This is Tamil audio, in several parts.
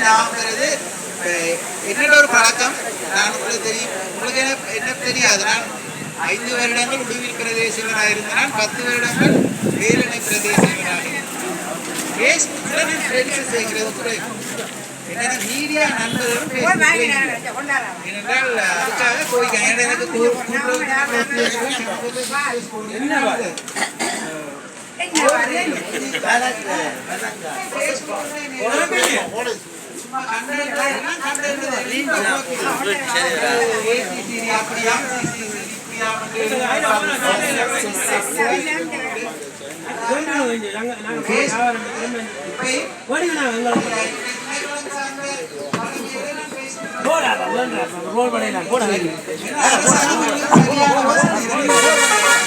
ஞாபகம் என்னோட ஒரு பழக்கம். நான் உங்களுக்கு தெரியும், உங்களுக்கு என்ன தெரியாது. நான் 5 வருடங்கள் உடுவில் பிரதேசங்களாக இருந்தேன். 10 வருடங்கள் வேலனை பிரதேசங்களாக ஃப்ரெண்ட்ஸ் சேர்க்கிறது குறைவு. என்னென்ன மீடியா நண்பர்களும் ஏனென்றால் அதுக்காக போய்க்காங்க. எனக்கு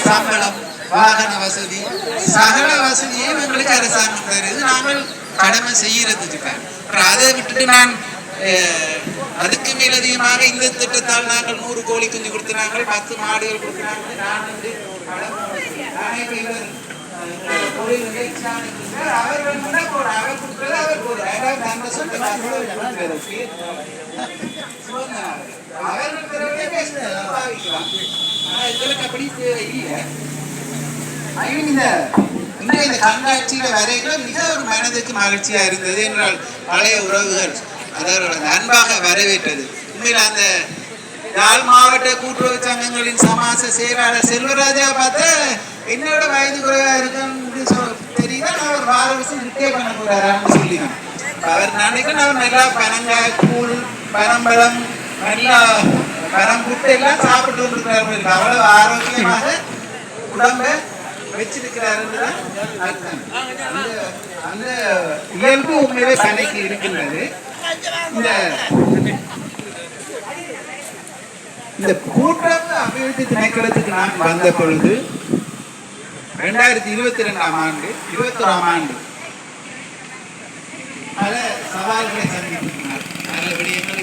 சம்பளம், வாகன வசதி, சகல வசதியும் எங்களுக்கு அரசாங்கம் தருது. நாங்கள் கடமை செய்யறதுக்கு அதை விட்டுட்டு நான் அதுக்கு மேலதிகமாக இந்த திட்டத்தால் நாங்கள் 100 கோழி குஞ்சு கொடுத்துனாங்க, 10 மாடுகள் கொடுத்துனாங்க. நான் வந்து இந்த கண்காட்சியில வரையில மிக ஒரு மனதுக்கு மகிழ்ச்சியா இருந்தது என்றால் பழைய உறவுகள் அதோட அன்பாக வரவேற்றது. உண்மையில அந்த யாழ் மாவட்ட கூட்டுறவு சங்கங்களின் சமாச செயலாளர் செல்வராஜா பார்த்த என்னோட வயது குறைவா இருக்குன்னு தெரியுதா. நான் ஒரு 6 வருஷம் ரிட்டே பண்ண போறாரான்னு சொல்லிடுவேன். அவர் நினைக்கிறேன் அவர் நல்லா பனங்காய் கூழ், பனம்பழம், நல்லா பனம்புட்டு எல்லாம் சாப்பிட்டு வந்துருக்கிறாரு. அவ்வளவு ஆரோக்கியமாக உடம்ப வச்சிருக்கிறாருன்னு அர்த்தம். அந்த இயல்பு உண்மையிலே பனைக்கு இருக்கின்றது. இந்த கூட்டுறவு அபிவிருத்தி திணைக்களத்துக்கு நான் வந்த பொழுது 2022ஆம் ஆண்டு 21ஆம் ஆண்டு பல சவால்களை சந்தித்திருக்கிறார். பல விடயங்களை